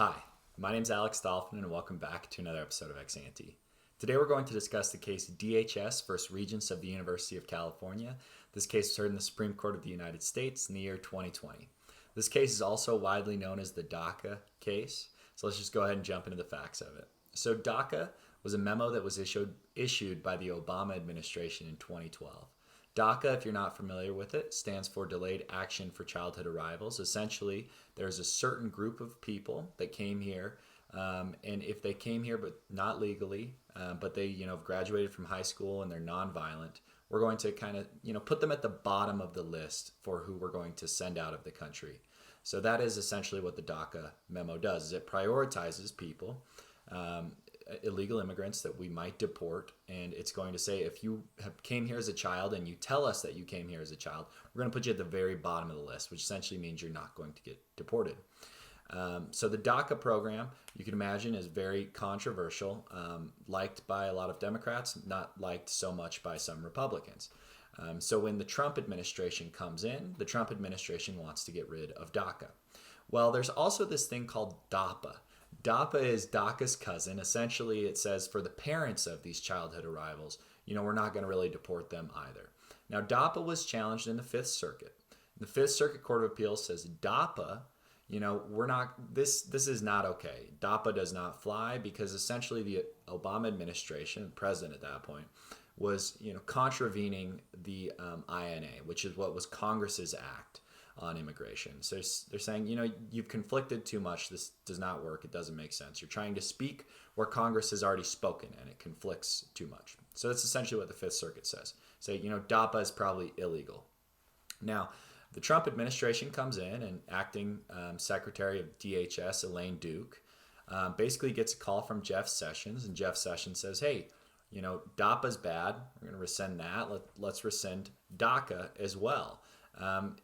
Hi, my name is Alex Dolphin and welcome back to another episode of Ex Ante. Today we're going to discuss the case DHS versus Regents of the University of California. This case was heard in the Supreme Court of the United States in the year 2020. This case is also widely known as the DACA case, so let's just go ahead and jump into the facts of it. So DACA was a memo that was issued by the Obama administration in 2012. DACA, if you're not familiar with it, stands for Delayed Action for Childhood Arrivals. Essentially, there's a certain group of people that came here, and if they came here but not legally, but they have graduated from high school and they're nonviolent, we're going to kind of put them at the bottom of the list for who we're going to send out of the country. So that is essentially what the DACA memo does. Is it prioritizes people. Illegal immigrants that we might deport, and it's going to say if you came here as a child and you tell us that you came here as a child, we're going to put you at the very bottom of the list, which essentially means you're not going to get deported. So the DACA program, you can imagine, is very controversial, liked by a lot of Democrats, not liked so much by some Republicans. So when the Trump administration comes in, the Trump administration wants to get rid of DACA. Well, there's also this thing called DAPA. DAPA is DACA's cousin. Essentially, it says for the parents of these childhood arrivals, we're not going to really deport them either. Now, DAPA was challenged in the Fifth Circuit. The Fifth Circuit Court of Appeals says DAPA, we're not, this is not okay. DAPA does not fly because essentially the Obama administration, president at that point, was, contravening the INA, which is what was Congress's act on immigration. So they're saying, you've conflicted too much. This does not work. It doesn't make sense. You're trying to speak where Congress has already spoken, and it conflicts too much. So that's essentially what the Fifth Circuit says. Say, DAPA is probably illegal. Now, the Trump administration comes in, and acting Secretary of DHS, Elaine Duke, basically gets a call from Jeff Sessions, and Jeff Sessions says, hey, DAPA's bad. We're going to rescind that. Let's rescind DACA as well.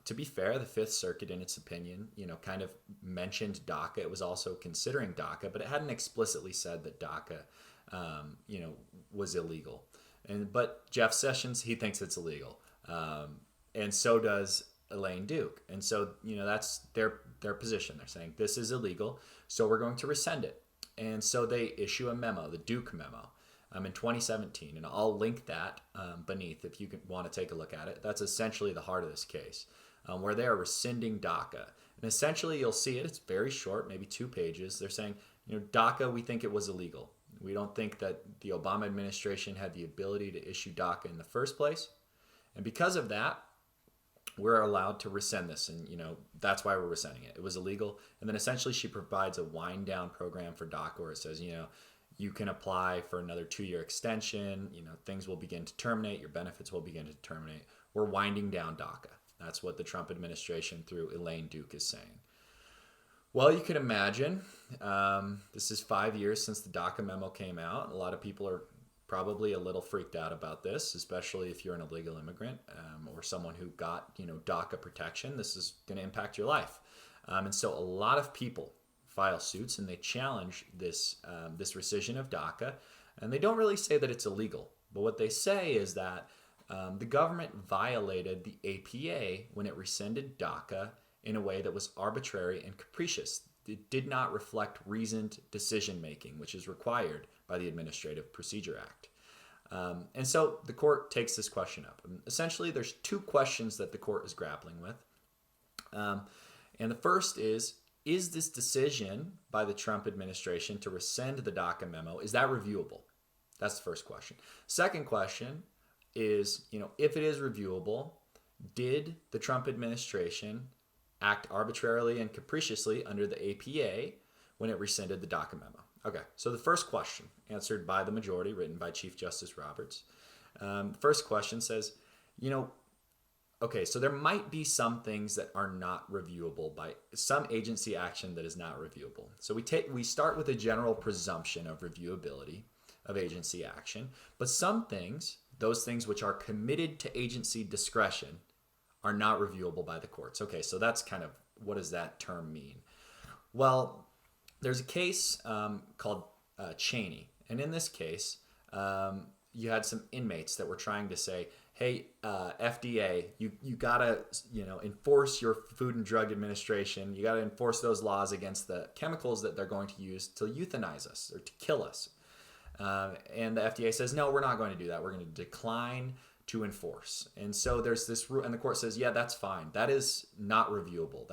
To be fair, the Fifth Circuit, in its opinion, kind of mentioned DACA. It was also considering DACA, but it hadn't explicitly said that DACA, was illegal. But Jeff Sessions, he thinks it's illegal, and so does Elaine Duke. And so, that's their position. They're saying this is illegal, so we're going to rescind it. And so they issue a memo, the Duke memo. In 2017, and I'll link that beneath if you want to take a look at it. That's essentially the heart of this case, where they are rescinding DACA. And essentially, you'll see it. It's very short, maybe 2 pages. They're saying, DACA, we think it was illegal. We don't think that the Obama administration had the ability to issue DACA in the first place. And because of that, we're allowed to rescind this. And, that's why we're rescinding it. It was illegal. And then essentially, she provides a wind down program for DACA where it says, you can apply for another 2-year extension. Things will begin to terminate. Your benefits will begin to terminate. We're winding down DACA. That's what the Trump administration through Elaine Duke is saying. Well, you can imagine this is 5 years since the DACA memo came out. A lot of people are probably a little freaked out about this, especially if you're an illegal immigrant or someone who got DACA protection. This is going to impact your life. And so a lot of people file suits and they challenge this rescission of DACA, and they don't really say that it's illegal, but what they say is that the government violated the APA when it rescinded DACA in a way that was arbitrary and capricious. It did not reflect reasoned decision making, which is required by the Administrative Procedure Act. And so the court takes this question up. And essentially, there's 2 questions that the court is grappling with, and the first is this decision by the Trump administration to rescind the DACA memo, is that reviewable? That's the first question. Second question is, if it is reviewable, did the Trump administration act arbitrarily and capriciously under the APA when it rescinded the DACA memo? Okay, so the first question, answered by the majority, written by Chief Justice Roberts. First question says, okay, so there might be some things that are not reviewable by some agency action that is not reviewable. So we start with a general presumption of reviewability of agency action, but some things, those things which are committed to agency discretion, are not reviewable by the courts. Okay, so that's kind of, what does that term mean? Well, there's a case called Cheney, and in this case, you had some inmates that were trying to say, hey, FDA, you gotta enforce your Food and Drug Administration. You gotta enforce those laws against the chemicals that they're going to use to euthanize us or to kill us. And the FDA says, no, we're not going to do that. We're going to decline to enforce. And so there's this rule, and the court says, yeah, that's fine. That is not reviewable.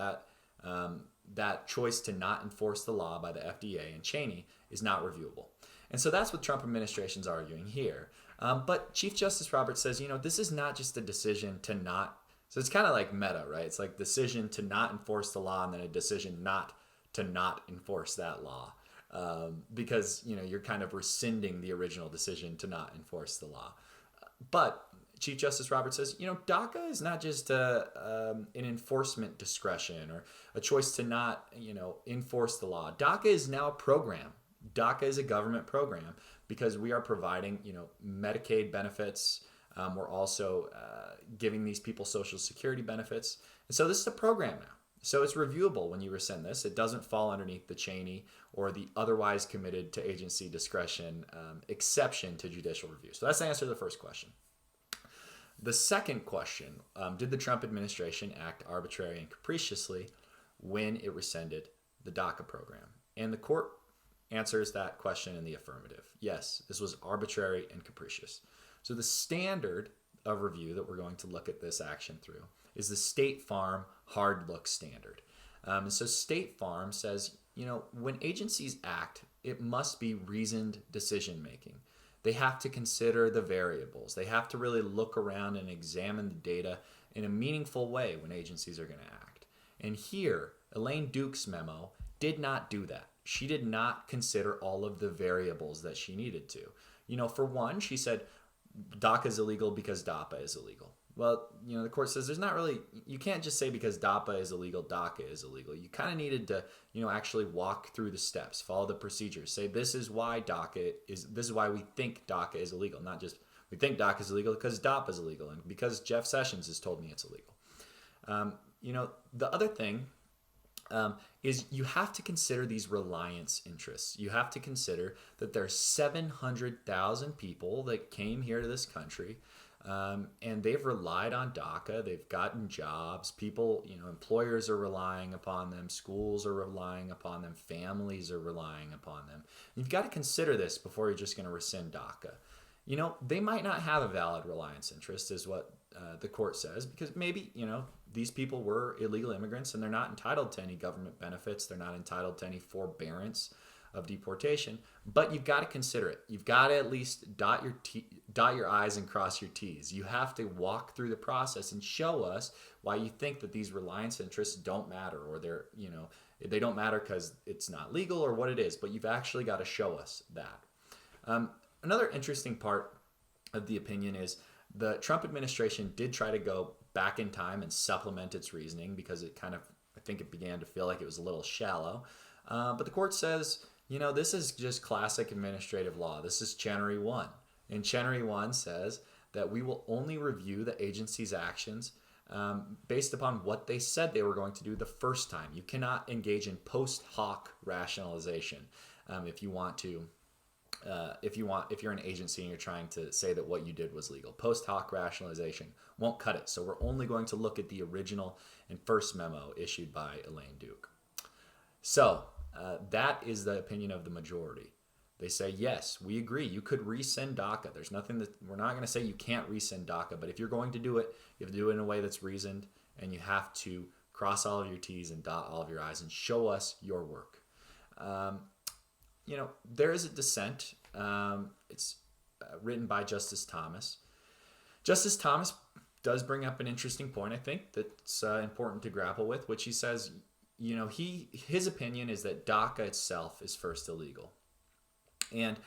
That choice to not enforce the law by the FDA and Cheney is not reviewable. And so that's what Trump administration's arguing here. But Chief Justice Roberts says, this is not just a decision to not. So it's kind of like meta, right? It's like decision to not enforce the law and then a decision not to not enforce that law. Because, you're kind of rescinding the original decision to not enforce the law. But Chief Justice Roberts says, DACA is not just an enforcement discretion or a choice to not, enforce the law. DACA is now a program. DACA is a government program because we are providing, Medicaid benefits. We're also giving these people Social Security benefits. And so this is a program now. So it's reviewable when you rescind this. It doesn't fall underneath the Cheney or the otherwise committed to agency discretion exception to judicial review. So that's the answer to the first question. The second question, did the Trump administration act arbitrarily and capriciously when it rescinded the DACA program? And the court answers that question in the affirmative. Yes, this was arbitrary and capricious. So the standard of review that we're going to look at this action through is the State Farm hard look standard. So State Farm says, when agencies act, it must be reasoned decision making. They have to consider the variables. They have to really look around and examine the data in a meaningful way when agencies are going to act. And here, Elaine Duke's memo did not do that. She did not consider all of the variables that she needed to. For one, she said DACA is illegal because DAPA is illegal. Well, the court says you can't just say because DAPA is illegal, DACA is illegal. You kind of needed to, actually walk through the steps, follow the procedures, say this is why we think DACA is illegal, not just we think DACA is illegal because DAPA is illegal and because Jeff Sessions has told me it's illegal. The other thing is you have to consider these reliance interests. You have to consider that there are 700,000 people that came here to this country. And they've relied on DACA. They've gotten jobs. People, employers are relying upon them. Schools are relying upon them. Families are relying upon them. You've got to consider this before you're just going to rescind DACA. They might not have a valid reliance interest is what the court says because maybe, these people were illegal immigrants and they're not entitled to any government benefits. They're not entitled to any forbearance of deportation, but you've got to consider it. You've got to at least dot your I's and cross your T's. You have to walk through the process and show us why you think that these reliance interests don't matter or they don't matter because it's not legal or what it is, but you've actually got to show us that. Another interesting part of the opinion is the Trump administration did try to go back in time and supplement its reasoning because I think it began to feel like it was a little shallow. But the court says, this is just classic administrative law. This is Chenery 1. And Chenery 1 says that we will only review the agency's actions based upon what they said they were going to do the first time. You cannot engage in post hoc rationalization if you're an agency and you're trying to say that what you did was legal. Post hoc rationalization won't cut it. So we're only going to look at the original and first memo issued by Elaine Duke. So that is the opinion of the majority. They say, yes, we agree. You could rescind DACA. There's nothing that we're not going to say you can't rescind DACA, but if you're going to do it, you have to do it in a way that's reasoned, and you have to cross all of your T's and dot all of your I's and show us your work. There is a dissent. It's written by Justice Thomas. Justice Thomas does bring up an interesting point, I think, that's important to grapple with, which he says, his opinion is that DACA itself is first illegal. And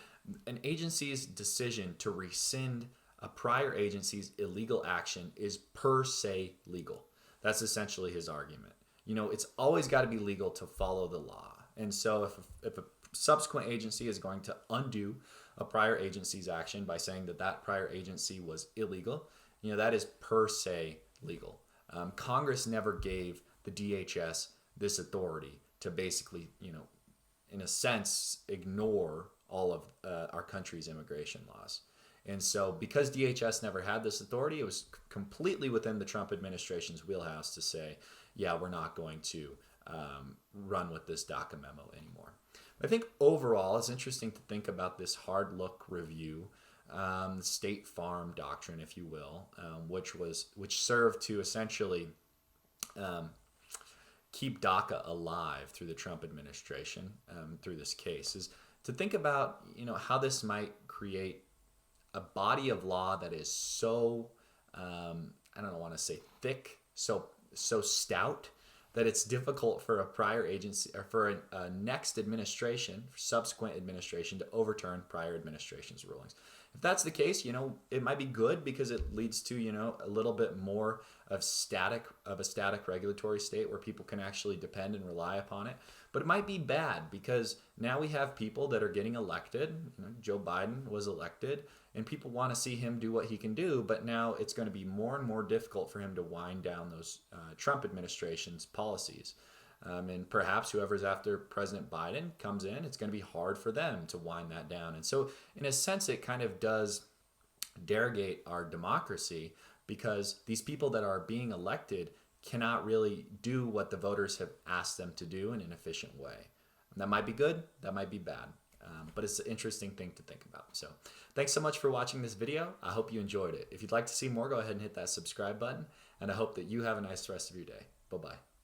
an agency's decision to rescind a prior agency's illegal action is per se legal. That's essentially his argument. It's always got to be legal to follow the law. And so if a subsequent agency is going to undo a prior agency's action by saying that prior agency was illegal, that is per se legal. Congress never gave the DHS this authority to basically, in a sense, ignore all of our country's immigration laws. And so because DHS never had this authority, it was completely within the Trump administration's wheelhouse to say, yeah, we're not going to run with this DACA memo anymore. I think overall, it's interesting to think about this hard look review, State Farm doctrine, if you will, which served to essentially keep DACA alive through the Trump administration through this case, is to think about how this might create a body of law that is so I don't want to say thick, so stout that it's difficult for a prior agency or for a next administration, subsequent administration, to overturn prior administration's rulings. If that's the case, it might be good because it leads to, a little bit more of a static regulatory state where people can actually depend and rely upon it. But it might be bad because now we have people that are getting elected. Joe Biden was elected and people want to see him do what he can do, but now it's going to be more and more difficult for him to wind down those Trump administration's policies. And perhaps whoever's after President Biden comes in, it's going to be hard for them to wind that down. And so in a sense, it kind of does derogate our democracy because these people that are being elected cannot really do what the voters have asked them to do in an efficient way. And that might be good, that might be bad. But it's an interesting thing to think about. So thanks so much for watching this video. I hope you enjoyed it. If you'd like to see more, go ahead and hit that subscribe button. And I hope that you have a nice rest of your day. Bye-bye.